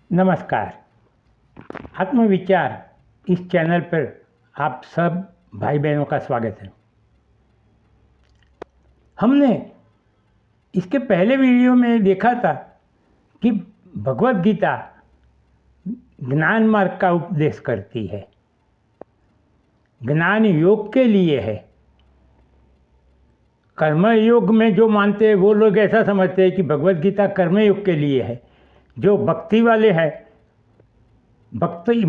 नमस्कार। आत्मविचार इस चैनल पर आप सब भाई बहनों का स्वागत है। हमने इसके पहले वीडियो में देखा था कि भगवत गीता ज्ञान मार्ग का उपदेश करती है, ज्ञान योग के लिए है। कर्म योग में जो मानते हैं वो लोग ऐसा समझते हैं कि भगवत गीता कर्म योग के लिए है। जो भक्ति वाले हैं, भक्ति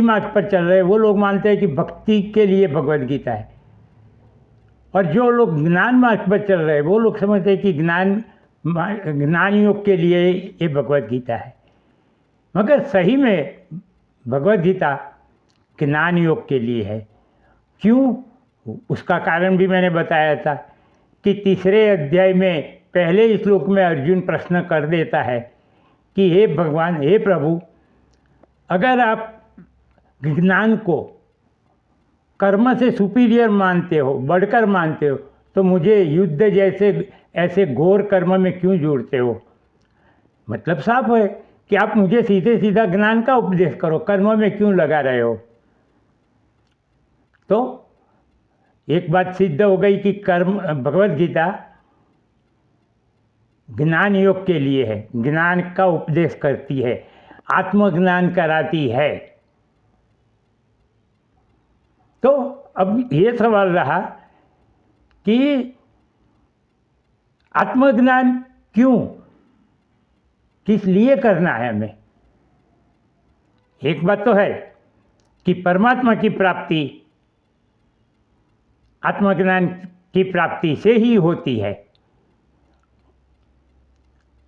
मार्ग पर चल रहे हैं, वो लोग मानते हैं कि भक्ति के लिए भगवत गीता है। और जो लोग ज्ञान मार्ग पर चल रहे हैं वो लोग समझते हैं कि ज्ञान योग के लिए ये भगवत गीता है। मगर सही में भगवत गीता ज्ञान योग के लिए है। क्यों? उसका कारण भी मैंने बताया था कि तीसरे अध्याय में पहले श्लोक में अर्जुन प्रश्न कर देता है कि हे भगवान, हे प्रभु, अगर आप ज्ञान को कर्म से सुपीरियर मानते हो, बढ़कर मानते हो, तो मुझे युद्ध जैसे ऐसे घोर कर्म में क्यों जोड़ते हो? मतलब साफ है कि आप मुझे सीधे सीधा ज्ञान का उपदेश करो, कर्म में क्यों लगा रहे हो? तो एक बात सिद्ध हो गई कि भगवत गीता ज्ञान योग के लिए है, ज्ञान का उपदेश करती है, आत्मज्ञान कराती है। तो अब ये सवाल रहा कि आत्मज्ञान क्यों, किस लिए करना है हमें? एक बात तो है कि परमात्मा की प्राप्ति आत्मज्ञान की प्राप्ति से ही होती है।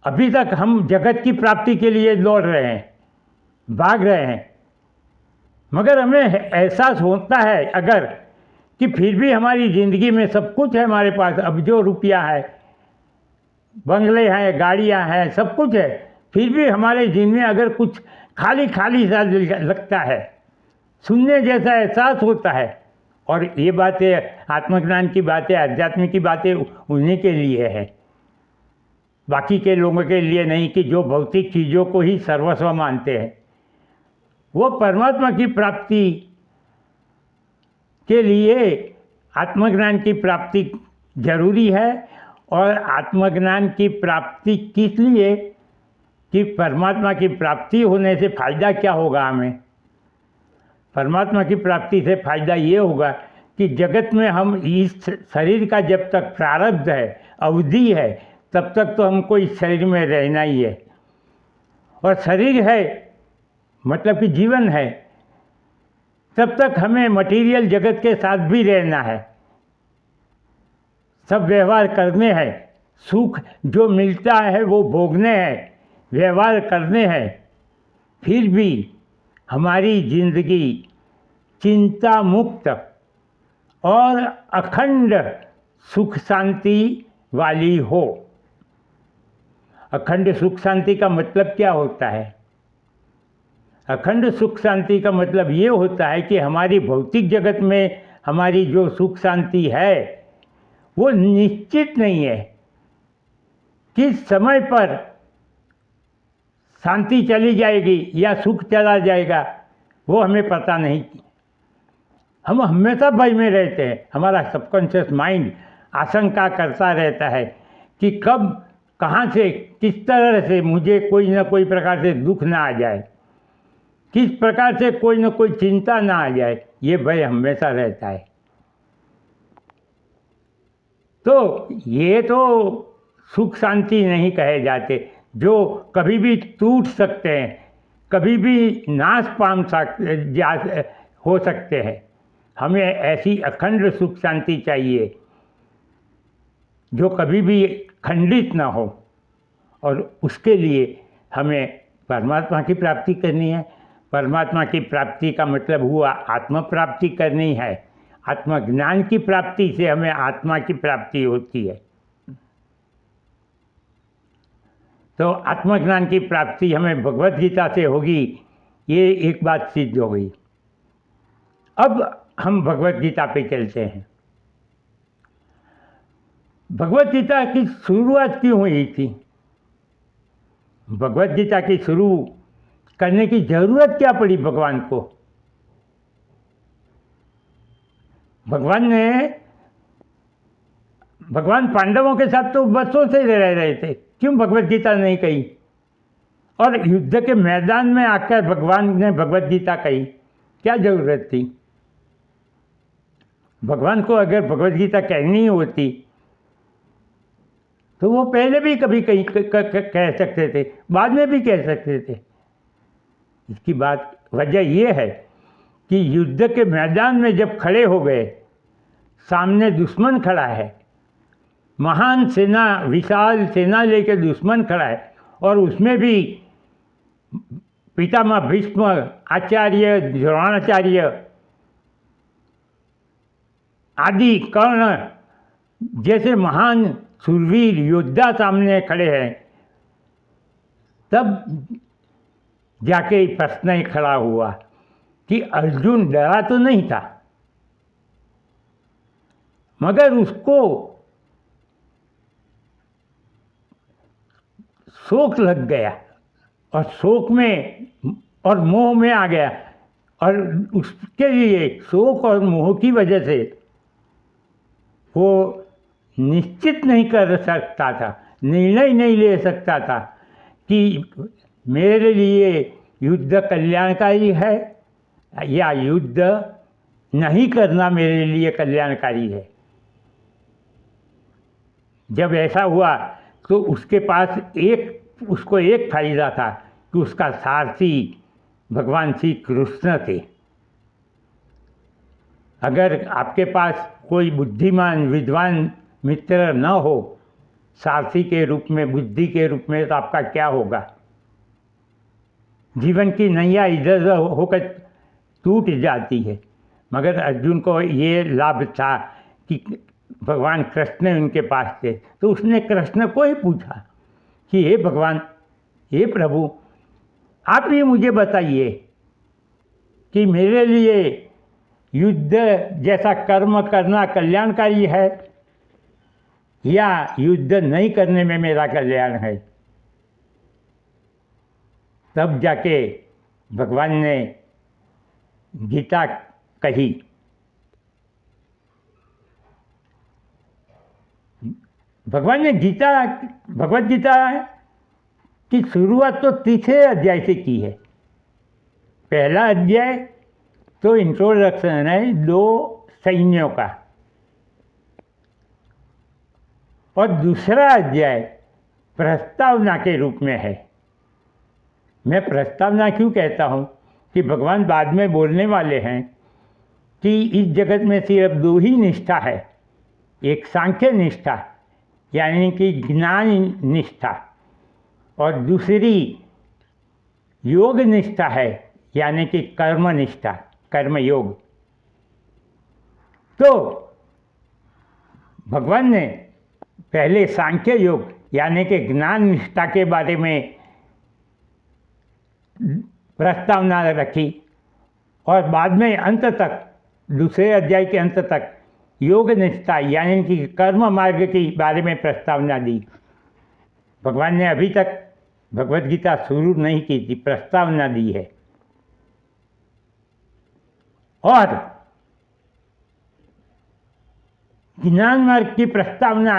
अभी तक हम जगत की प्राप्ति के लिए दौड़ रहे हैं, भाग रहे हैं, मगर हमें एहसास होता है अगर कि फिर भी हमारी ज़िंदगी में सब कुछ है हमारे पास। अब जो रुपया है, बंगले हैं, गाड़ियां हैं, सब कुछ है, फिर भी हमारे जिन में अगर कुछ खाली खाली सा लगता है, सुनने जैसा एहसास होता है। और ये बातें आत्मज्ञान की बातें, अध्यात्म की बातें उन्हीं के लिए है, बाकी के लोगों के लिए नहीं कि जो भौतिक चीज़ों को ही सर्वस्व मानते हैं। वो परमात्मा की प्राप्ति के लिए आत्मज्ञान की प्राप्ति जरूरी है। और आत्मज्ञान की प्राप्ति किस लिए? कि परमात्मा की प्राप्ति होने से फ़ायदा क्या होगा हमें? परमात्मा की प्राप्ति से फ़ायदा ये होगा कि जगत में हम इस शरीर का जब तक प्रारब्ध है, अवधि है, तब तक तो हमको इस शरीर में रहना ही है। और शरीर है मतलब कि जीवन है, तब तक हमें मटेरियल जगत के साथ भी रहना है, सब व्यवहार करने हैं, सुख जो मिलता है वो भोगने हैं, व्यवहार करने हैं। फिर भी हमारी जिंदगी चिंता मुक्त और अखंड सुख शांति वाली हो। अखंड सुख शांति का मतलब क्या होता है? अखंड सुख शांति का मतलब ये होता है कि हमारी भौतिक जगत में हमारी जो सुख शांति है वो निश्चित नहीं है। किस समय पर शांति चली जाएगी या सुख चला जाएगा वो हमें पता नहीं। हम हमेशा भय में रहते हैं। हमारा सबकॉन्शियस माइंड आशंका करता रहता है कि कब, कहाँ से, किस तरह से मुझे कोई ना कोई प्रकार से दुख ना आ जाए, किस प्रकार से कोई ना कोई चिंता ना आ जाए। ये भय हमेशा रहता है। तो ये तो सुख शांति नहीं कहे जाते, जो कभी भी टूट सकते हैं, कभी भी नाश हो सकते हैं। हमें ऐसी अखंड सुख शांति चाहिए जो कभी भी खंडित ना हो। और उसके लिए हमें परमात्मा की प्राप्ति करनी है। परमात्मा की प्राप्ति का मतलब हुआ आत्म प्राप्ति करनी है। आत्मज्ञान की प्राप्ति से हमें आत्मा की प्राप्ति होती है। तो आत्मज्ञान की प्राप्ति हमें भगवत गीता से होगी, ये एक बात सिद्ध हो गई। अब हम भगवत गीता पे चलते हैं। भगवत गीता की शुरुआत क्यों हुई थी? भगवत गीता की शुरू करने की जरूरत क्या पड़ी भगवान को? भगवान पांडवों के साथ तो बरसों से रह रहे थे, क्यों भगवत गीता नहीं कही? और युद्ध के मैदान में आकर भगवान ने भगवत गीता कही, क्या जरूरत थी? भगवान को अगर भगवत गीता कहनी होती तो वो पहले भी कभी कहीं कह सकते थे, बाद में भी कह सकते थे। इसकी वजह ये है कि युद्ध के मैदान में जब खड़े हो गए, सामने दुश्मन खड़ा है, महान सेना, विशाल सेना लेकर दुश्मन खड़ा है, और उसमें भी पितामह भीष्म, आचार्य द्रोणाचार्य आदि कर्ण जैसे महान शूरवीर योद्धा सामने खड़े हैं, तब जाके प्रश्न खड़ा हुआ कि अर्जुन डरा तो नहीं था, मगर उसको शोक लग गया, और शोक में और मोह में आ गया, और उसके लिए शोक और मोह की वजह से वो निश्चित नहीं कर सकता था, निर्णय नहीं ले सकता था कि मेरे लिए युद्ध कल्याणकारी है या युद्ध नहीं करना मेरे लिए कल्याणकारी है। जब ऐसा हुआ तो उसको एक फायदा था कि उसका सारथी भगवान श्री कृष्ण थे। अगर आपके पास कोई बुद्धिमान विद्वान मित्र न हो सारथी के रूप में, बुद्धि के रूप में, तो आपका क्या होगा? जीवन की नैया इधर उधर होकर टूट जाती है। मगर अर्जुन को ये लाभ था कि भगवान कृष्ण उनके पास थे, तो उसने कृष्ण को ही पूछा कि हे भगवान, हे प्रभु, आप ही मुझे बताइए कि मेरे लिए युद्ध जैसा कर्म करना कल्याणकारी है या युद्ध नहीं करने में मेरा कल्याण है? तब जाके भगवान ने गीता कही। भगवान ने भगवत गीता की शुरुआत तो तीसरे अध्याय से की है। पहला अध्याय तो इंट्रोडक्शन है 2 सैन्यों का, और दूसरा अध्याय प्रस्तावना के रूप में है। मैं प्रस्तावना क्यों कहता हूँ कि भगवान बाद में बोलने वाले हैं कि इस जगत में सिर्फ 2 ही निष्ठा है, एक सांख्य निष्ठा यानी कि ज्ञान निष्ठा, और दूसरी योग निष्ठा है यानी कि कर्म निष्ठा, कर्म योग। तो भगवान ने पहले सांख्य योग यानी कि ज्ञान निष्ठा के बारे में प्रस्तावना रखी, और बाद में अंत तक, दूसरे अध्याय के अंत तक योग निष्ठा यानी कि कर्म मार्ग के बारे में प्रस्तावना दी। भगवान ने अभी तक भगवत गीता शुरू नहीं की थी, प्रस्तावना दी है। और ज्ञान मार्ग की प्रस्तावना,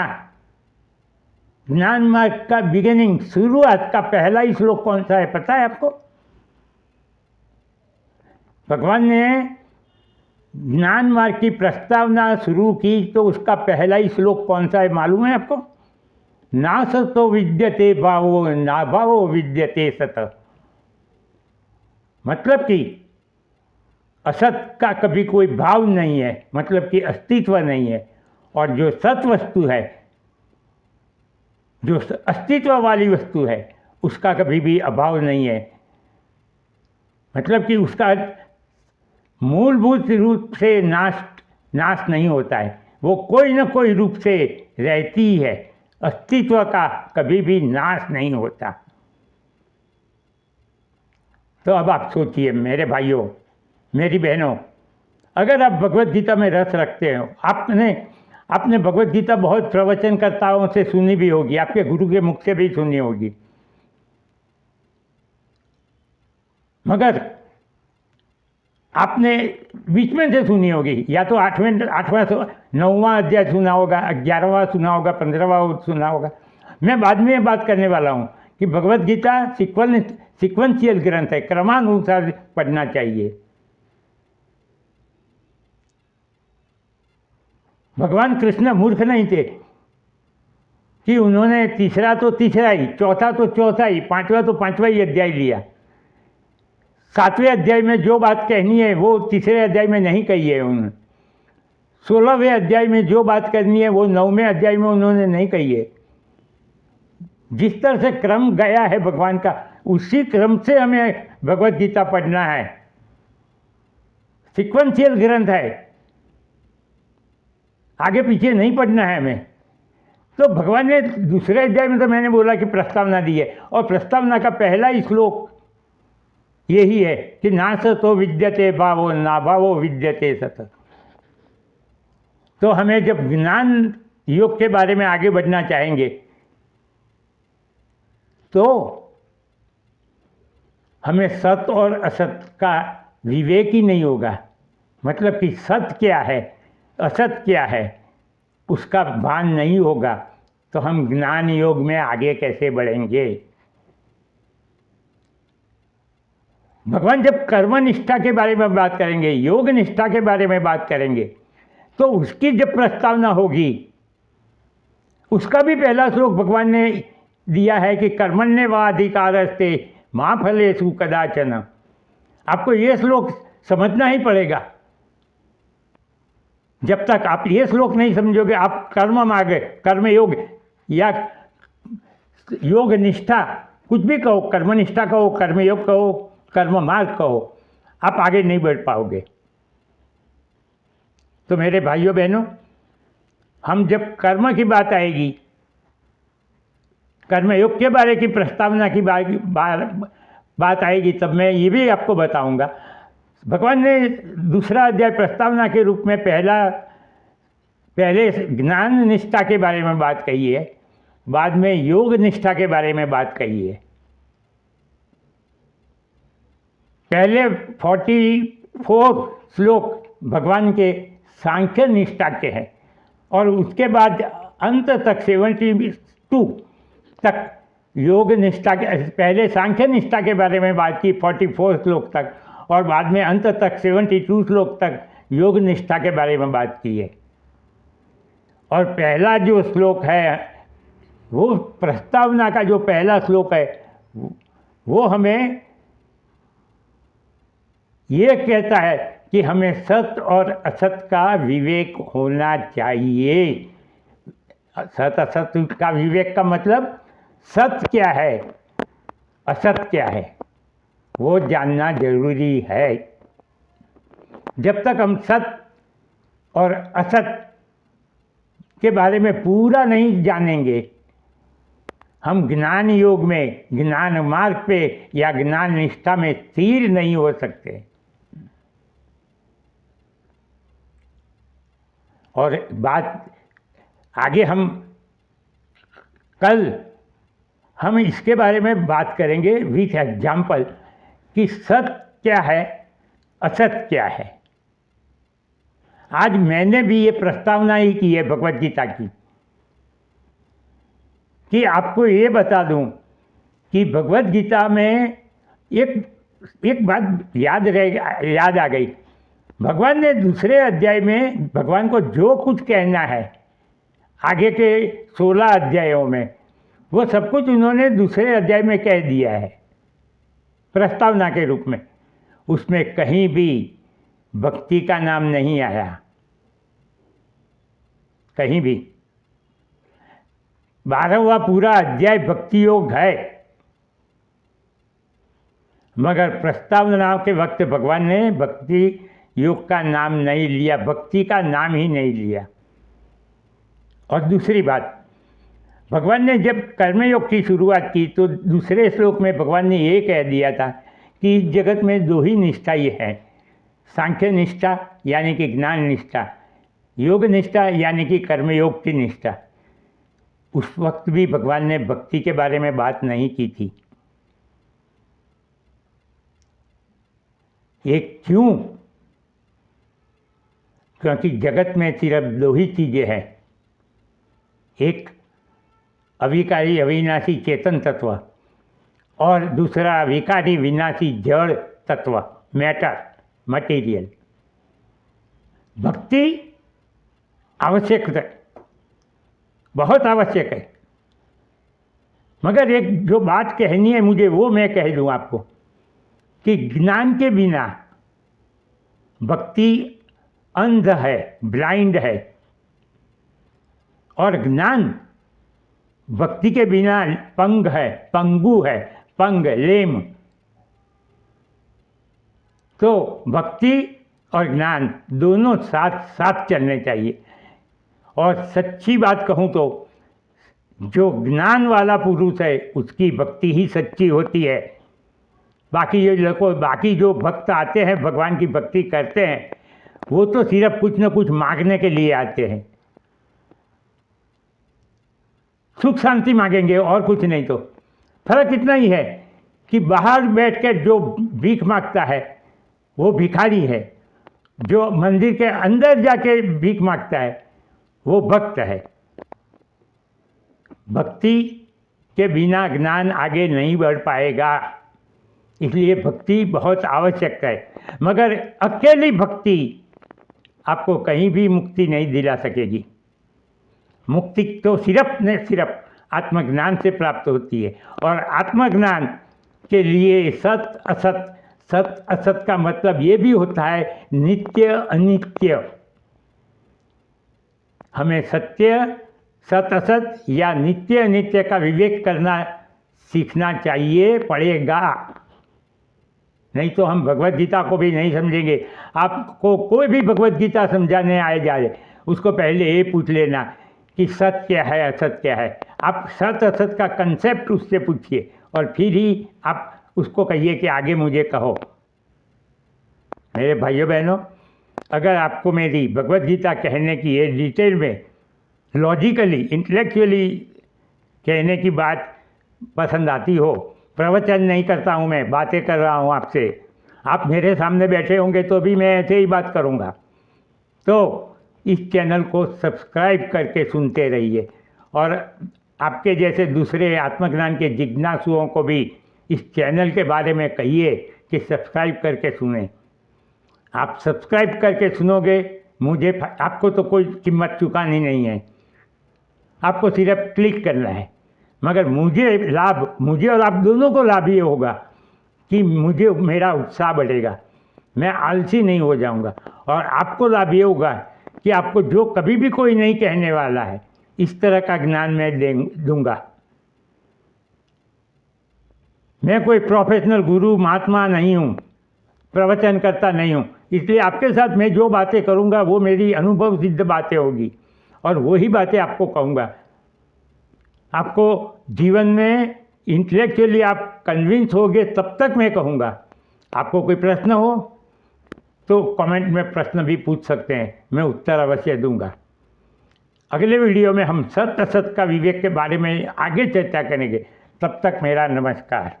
ज्ञान मार्ग का बिगिनिंग, शुरुआत का पहला ही श्लोक कौन सा है पता है आपको? भगवान ने ज्ञान मार्ग की प्रस्तावना शुरू की तो उसका पहला ही श्लोक कौन सा है मालूम है आपको? ना सतो विद्यते भावो ना भावो विद्यते सत। मतलब कि असत का कभी कोई भाव नहीं है, मतलब कि अस्तित्व नहीं है, और जो सत वस्तु है, जो अस्तित्व वाली वस्तु है, उसका कभी भी अभाव नहीं है। मतलब कि उसका मूलभूत रूप से नाश नहीं होता है, वो कोई न कोई रूप से रहती है, अस्तित्व का कभी भी नाश नहीं होता। तो अब आप सोचिए मेरे भाइयों, मेरी बहनों, अगर आप भगवत गीता में रस रखते हो, आपने भगवत गीता बहुत प्रवचनकर्ताओं से सुनी भी होगी, आपके गुरु के मुख से भी सुनी होगी, मगर आपने बीच में से सुनी होगी, या तो आठवां 9वां अध्याय सुना होगा, 11वां सुना होगा, 15वां सुना होगा। मैं बाद में बात करने वाला हूँ कि भगवत गीता सिक्वेंशियल ग्रंथ है, क्रमानुसार पढ़ना चाहिए। भगवान कृष्ण मूर्ख नहीं थे कि उन्होंने तीसरा तो तीसरा ही, चौथा तो चौथा ही, पांचवा तो पांचवा ही अध्याय लिया। 7वें अध्याय में जो बात कहनी है वो तीसरे अध्याय में नहीं कही है उन्होंने। 16वें अध्याय में जो बात करनी है वो 9वें अध्याय में उन्होंने नहीं कही है। जिस तरह से क्रम गया है भगवान का, उसी क्रम से हमें भगवत गीता पढ़ना है। सिक्वेंशियल ग्रंथ है, आगे पीछे नहीं पढ़ना है हमें। तो भगवान ने दूसरे अध्याय में, तो मैंने बोला कि प्रस्तावना दी है, और प्रस्तावना का पहला ही श्लोक यही है कि ना सतो विद्यते भावो ना भावो विद्यते सत। तो हमें जब ज्ञान योग के बारे में आगे बढ़ना चाहेंगे तो हमें सत और असत का विवेक ही नहीं होगा। मतलब कि सत क्या है, असत क्या है, उसका भान नहीं होगा तो हम ज्ञान योग में आगे कैसे बढ़ेंगे। भगवान जब कर्म निष्ठा के बारे में बात करेंगे, योग निष्ठा के बारे में बात करेंगे, तो उसकी जब प्रस्तावना होगी, उसका भी पहला श्लोक भगवान ने दिया है कि कर्मण्येवाधिकारस्ते मा फलेषु कदाचन। आपको ये श्लोक समझना ही पड़ेगा। जब तक आप ये श्लोक नहीं समझोगे, आप कर्म में आ गए, कर्म योग या योग निष्ठा, कुछ भी कहो, कर्म निष्ठा कहो, कर्म योग कहो, कर्म मार्ग कहो, आप आगे नहीं बढ़ पाओगे। तो मेरे भाइयों बहनों, हम जब कर्म की बात आएगी, कर्मयोग के बारे की प्रस्तावना की बात आएगी, तब मैं ये भी आपको बताऊंगा। भगवान ने दूसरा अध्याय प्रस्तावना के रूप में पहले ज्ञान निष्ठा के बारे में बात कही है, बाद में योग निष्ठा के बारे में बात कही है। पहले 44 श्लोक भगवान के सांख्य निष्ठा के हैं, और उसके बाद अंत तक 72 तक योग निष्ठा के, पहले सांख्य निष्ठा के बारे में बात की 44 श्लोक तक, और बाद में अंत तक 72 श्लोक तक योग निष्ठा के बारे में बात की है। और पहला जो श्लोक है, वो प्रस्तावना का जो पहला श्लोक है, वो हमें ये कहता है कि हमें सत और असत का विवेक होना चाहिए। सत असत का विवेक का मतलब सत्य क्या है, असत क्या है, वो जानना जरूरी है। जब तक हम सत्य और असत के बारे में पूरा नहीं जानेंगे, हम ज्ञान योग में, ज्ञान मार्ग पे या ज्ञान निष्ठा में स्थिर नहीं हो सकते। और बात आगे कल हम इसके बारे में बात करेंगे विथ एग्जाम्पल कि सत्य क्या है, असत क्या है। आज मैंने भी ये प्रस्तावना ही की है भगवत गीता की, कि आपको ये बता दूं कि भगवत गीता में एक बात याद आ गई। भगवान ने दूसरे अध्याय में भगवान को जो कुछ कहना है आगे के 16 अध्यायों में, वो सब कुछ उन्होंने दूसरे अध्याय में कह दिया है प्रस्तावना के रूप में। उसमें कहीं भी भक्ति का नाम नहीं आया, कहीं भी। 12वां पूरा अध्याय भक्ति योग है, मगर प्रस्तावना के वक्त भगवान ने भक्ति योग का नाम नहीं लिया, भक्ति का नाम ही नहीं लिया। और दूसरी बात, भगवान ने जब कर्मयोग की शुरुआत की तो दूसरे श्लोक में भगवान ने ये कह दिया था कि इस जगत में 2 ही निष्ठा ये है, सांख्य निष्ठा यानी कि ज्ञान निष्ठा, योग निष्ठा यानी कि कर्मयोग की निष्ठा। उस वक्त भी भगवान ने भक्ति के बारे में बात नहीं की थी। ये क्यों? क्योंकि जगत में सिर्फ दो ही चीज़ें हैं, एक अविकारी अविनाशी चेतन तत्व और दूसरा विकारी विनाशी जड़ तत्व, मैटर, मटेरियल। भक्ति आवश्यक है, बहुत आवश्यक है, मगर एक जो बात कहनी है मुझे वो मैं कह दूँ आपको कि ज्ञान के बिना भक्ति अंध है, ब्लाइंड है, और ज्ञान भक्ति के बिना पंग है, पंगु है, पंग, लेम। तो भक्ति और ज्ञान दोनों साथ साथ चलने चाहिए। और सच्ची बात कहूँ तो जो ज्ञान वाला पुरुष है उसकी भक्ति ही सच्ची होती है। बाकी ये लोग, बाकी जो भक्त आते हैं भगवान की भक्ति करते हैं, वो तो सिर्फ कुछ न कुछ मांगने के लिए आते हैं, सुख शांति मांगेंगे और कुछ नहीं। तो फर्क इतना ही है कि बाहर बैठकर जो भीख मांगता है वो भिखारी है, जो मंदिर के अंदर जाके भीख मांगता है वो भक्त है। भक्ति के बिना ज्ञान आगे नहीं बढ़ पाएगा, इसलिए भक्ति बहुत आवश्यक है। मगर अकेली भक्ति आपको कहीं भी मुक्ति नहीं दिला सकेगी। मुक्ति तो सिर्फ न सिर्फ आत्मज्ञान से प्राप्त होती है, और आत्मज्ञान के लिए सत असत, सत असत का मतलब ये भी होता है नित्य अनित्य। हमें सत्य, सत असत या नित्य अनित्य का विवेक करना सीखना चाहिए, पड़ेगा। नहीं तो हम भगवत गीता को भी नहीं समझेंगे। आपको कोई भी भगवत गीता समझाने आए जाए उसको पहले ये पूछ लेना कि सत्य क्या है, असत क्या है। आप सत असत का कंसेप्ट उससे पूछिए और फिर ही आप उसको कहिए कि आगे मुझे कहो। मेरे भाइयों बहनों, अगर आपको मेरी भगवत गीता कहने की ये डिटेल में लॉजिकली, इंटेलेक्चुअली कहने की बात पसंद आती हो, प्रवचन नहीं करता हूँ मैं, बातें कर रहा हूँ आपसे, आप मेरे सामने बैठे होंगे तो भी मैं ऐसे ही बात करूँगा, तो इस चैनल को सब्सक्राइब करके सुनते रहिए। और आपके जैसे दूसरे आत्मज्ञान के जिज्ञासुओं को भी इस चैनल के बारे में कहिए कि सब्सक्राइब करके सुने। आप सब्सक्राइब करके सुनोगे, मुझे, आपको तो कोई कीमत चुकानी नहीं है, आपको सिर्फ क्लिक करना है। मगर मुझे लाभ, मुझे और आप दोनों को लाभ ये होगा कि मुझे, मेरा उत्साह बढ़ेगा, मैं आलसी नहीं हो जाऊंगा। और आपको लाभ ये होगा कि आपको जो कभी भी कोई नहीं कहने वाला है, इस तरह का ज्ञान मैं दूंगा। मैं कोई प्रोफेशनल गुरु महात्मा नहीं हूँ, प्रवचन करता नहीं हूँ, इसलिए आपके साथ मैं जो बातें करूँगा वो मेरी अनुभव सिद्ध बातें होगी और वही बातें आपको कहूँगा। आपको जीवन में इंटेलेक्चुअली आप कन्विंस होगे तब तक मैं कहूँगा। आपको कोई प्रश्न हो तो कमेंट में प्रश्न भी पूछ सकते हैं, मैं उत्तर अवश्य दूंगा। अगले वीडियो में हम सत असत का विवेक के बारे में आगे चर्चा करेंगे। तब तक मेरा नमस्कार।